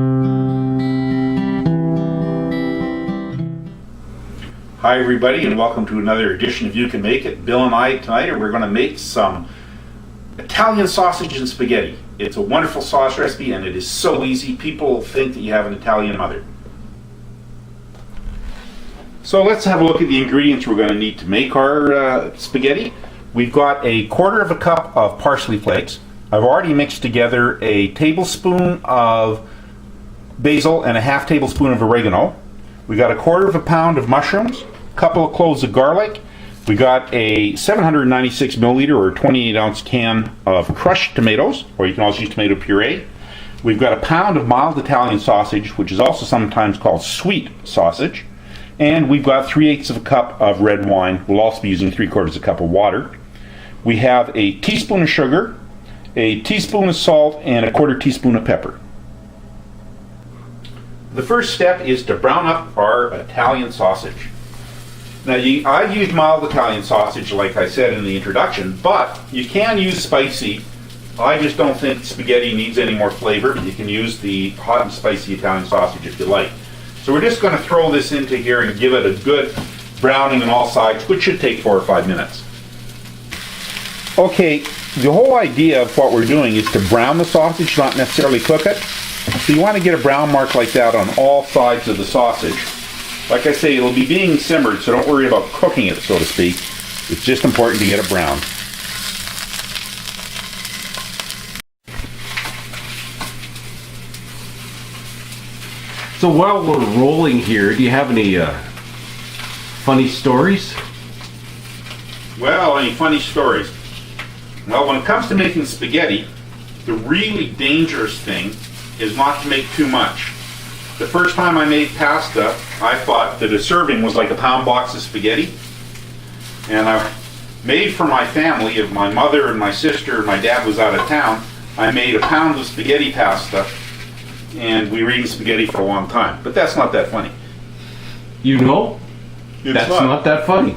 Hi everybody, and welcome to another edition of You Can Make It. Bill and I tonight we're going to make some Italian sausage and spaghetti. It's a wonderful sauce recipe and it is so easy. People think that you have an Italian mother. So let's have a look at the ingredients we're going to need to make our spaghetti. We've got a quarter of a cup of parsley flakes. I've already mixed together a tablespoon of basil and a half tablespoon of oregano. We got a quarter of a pound of mushrooms, a couple of cloves of garlic. We got a 796 milliliter or 28 ounce can of crushed tomatoes, or you can also use tomato puree. We've got a pound of mild Italian sausage, which is also sometimes called sweet sausage. And we've got 3/8 of a cup of red wine. We'll also be using 3/4 a cup of water. We have a teaspoon of sugar, a teaspoon of salt, and a 1/4 teaspoon of pepper. The first step is to brown up our Italian sausage. Now, I've used mild Italian sausage, like I said in the introduction, but you can use spicy. I just don't think spaghetti needs any more flavor. You can use the hot and spicy Italian sausage if you like. So we're just going to throw this into here and give it a good browning on all sides, which should take 4 or 5 minutes. Okay, the whole idea of what we're doing is to brown the sausage, not necessarily cook it. So you want to get a brown mark like that on all sides of the sausage. Like I say, it'll be being simmered, so don't worry about cooking it, so to speak. It's just important to get it brown. So while we're rolling here, do you have any funny stories? Well, any funny stories? Well, when it comes to making spaghetti, the really dangerous thing is not to make too much. The first time I made pasta, I thought that a serving was like a pound box of spaghetti. And I made for my family, if my mother and my sister and my dad was out of town, I made a pound of spaghetti pasta, and we were eating spaghetti for a long time. But that's not that funny. You know? That's not that funny.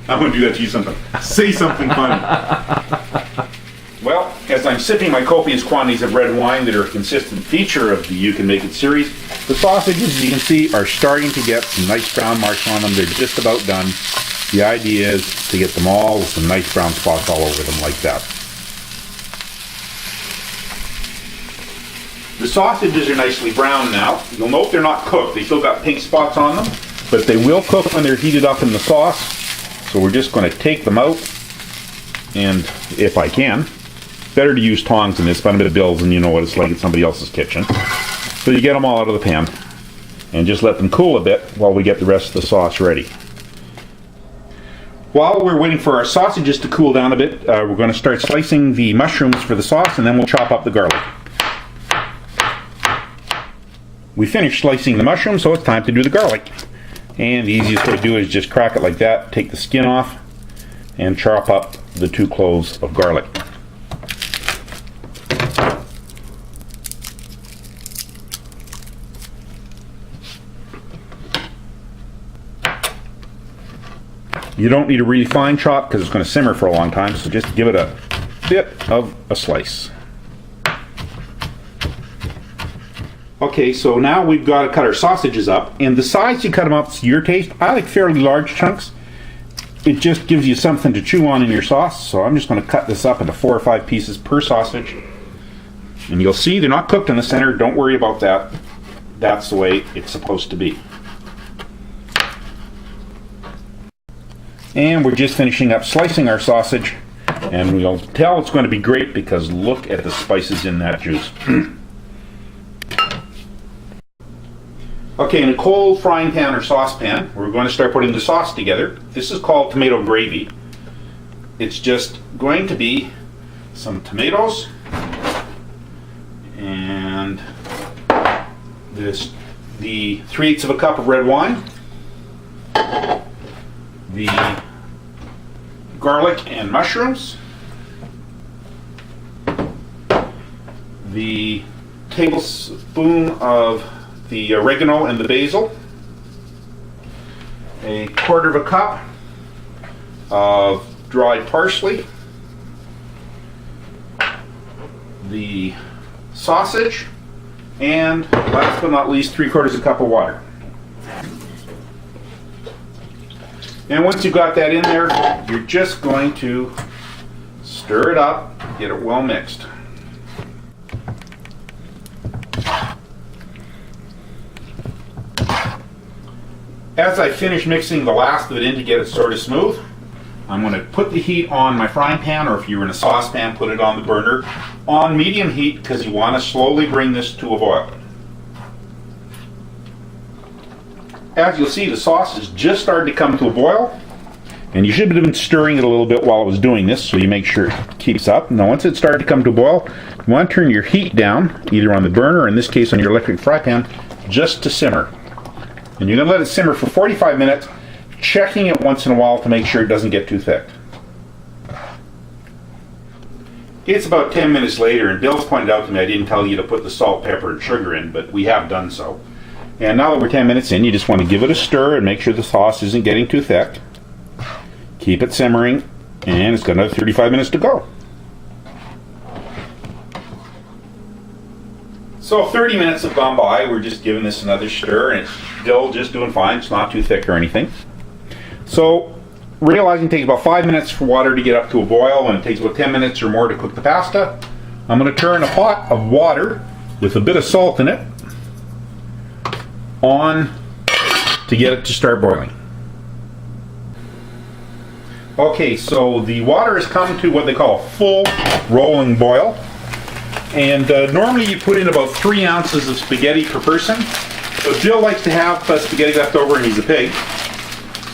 I'm going to do that to you sometime. Say something funny. Well, as I'm sipping my copious quantities of red wine that are a consistent feature of the You Can Make It series, the sausages, as you can see, are starting to get some nice brown marks on them. They're just about done. The idea is to get them all with some nice brown spots all over them like that. The sausages are nicely brown now. You'll note they're not cooked. They still got pink spots on them, but they will cook when they're heated up in the sauce. So we're just going to take them out, and if I can, better to use tongs in this, but I'm at Bill's and you know what it's like in somebody else's kitchen. So you get them all out of the pan and just let them cool a bit while we get the rest of the sauce ready. While we're waiting for our sausages to cool down a bit, we're going to start slicing the mushrooms for the sauce, and then we'll chop up the garlic. We finished slicing the mushrooms, so it's time to do the garlic. And the easiest way to do it is just crack it like that, take the skin off, and chop up the 2 cloves of garlic. You don't need a really fine chop because it's going to simmer for a long time, so just give it a bit of a slice. Okay, so now we've got to cut our sausages up, and the size you cut them up is your taste. I like fairly large chunks. It just gives you something to chew on in your sauce, so I'm just going to cut this up into 4 or 5 pieces per sausage. And you'll see they're not cooked in the center. Don't worry about that. That's the way it's supposed to be. And we're just finishing up slicing our sausage, and we'll tell it's going to be great because look at the spices in that juice. Okay, in a cold frying pan or saucepan, we're going to start putting the sauce together. This is called tomato gravy. It's just going to be some tomatoes and the 3/8 of a cup of red wine, the garlic and mushrooms, the tablespoon of the oregano and the basil, a 1/4 of a cup of dried parsley, the sausage, And last but not least, 3/4 cup of water. And once you've got that in there, you're just going to stir it up, get it well mixed. As I finish mixing the last of it in to get it sort of smooth, I'm going to put the heat on my frying pan, or if you're in a saucepan, put it on the burner on medium heat, because you want to slowly bring this to a boil. As you'll see, the sauce is just starting to come to a boil, and you should have been stirring it a little bit while I was doing this, so you make sure it keeps up. Now once it started to come to a boil, you want to turn your heat down, either on the burner or in this case on your electric fry pan, just to simmer. And you're going to let it simmer for 45 minutes, checking it once in a while to make sure it doesn't get too thick. It's about 10 minutes later, and Bill's pointed out to me I didn't tell you to put the salt, pepper, and sugar in, but we have done so. And now that we're 10 minutes in, you just want to give it a stir and make sure the sauce isn't getting too thick. Keep it simmering, and it's got another 35 minutes to go. So 30 minutes have gone by. We're just giving this another stir, and it's still just doing fine. It's not too thick or anything. So realizing it takes about 5 minutes for water to get up to a boil, and it takes about 10 minutes or more to cook the pasta, I'm going to turn a pot of water with a bit of salt in it on to get it to start boiling. Okay, so the water has come to what they call a full rolling boil. And normally you put in about 3 ounces of spaghetti per person. But Bill likes to have spaghetti left over, and he's a pig.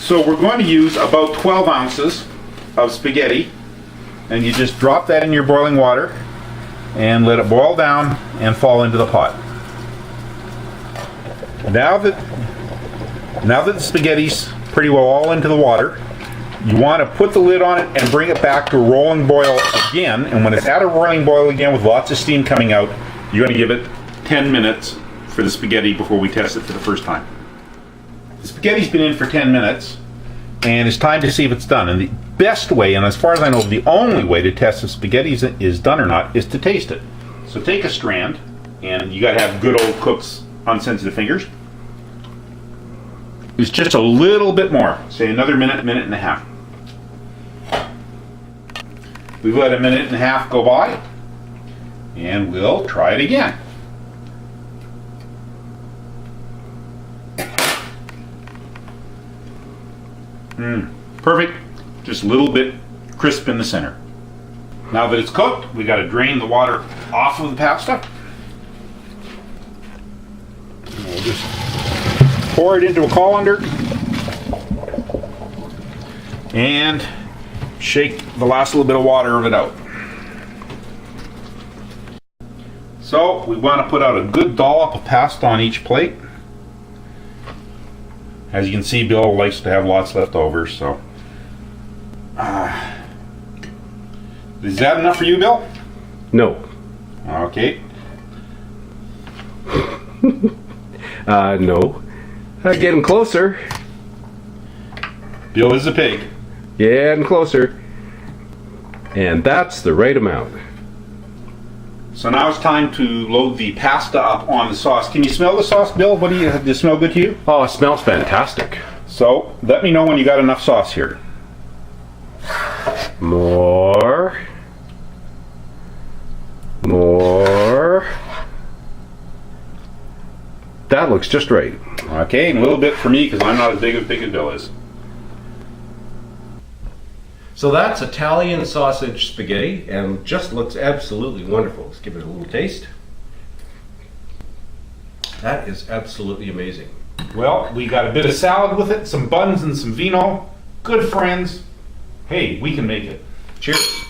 So we're going to use about 12 ounces of spaghetti. And you just drop that in your boiling water and let it boil down and fall into the pot. Now that the spaghetti's pretty well all into the water, you want to put the lid on it and bring it back to a rolling boil again. And when it's at a rolling boil again with lots of steam coming out, you're going to give it 10 minutes for the spaghetti before we test it for the first time. The spaghetti's been in for 10 minutes, and it's time to see if it's done. And the best way, and as far as I know, the only way to test if spaghetti is done or not, is to taste it. So take a strand, and you got to have good old cook's unsensitive fingers. It's just a little bit more, say another minute and a half. We've let a minute and a half go by, and we'll try it again. Perfect. Just a little bit crisp in the center. Now that it's cooked, we got to drain the water off of the pasta. We'll just pour it into a colander and shake the last little bit of water of it out. So we want to put out a good dollop of pasta on each plate. As you can see, Bill likes to have lots left over, so is that enough for you, Bill? No. Okay. No. Getting closer. Bill is a pig. Getting closer. And that's the right amount. So now it's time to load the pasta up on the sauce. Can you smell the sauce, Bill? Does it smell good to you? Oh, it smells fantastic. So let me know when you got enough sauce here. More. That looks just right. Okay, and a little bit for me because I'm not as big as Bill is. So that's Italian sausage spaghetti, and just looks absolutely wonderful. Let's give it a little taste. That is absolutely amazing. Well, we got a bit of salad with it, some buns and some vino. Good friends. Hey, we can make it. Cheers.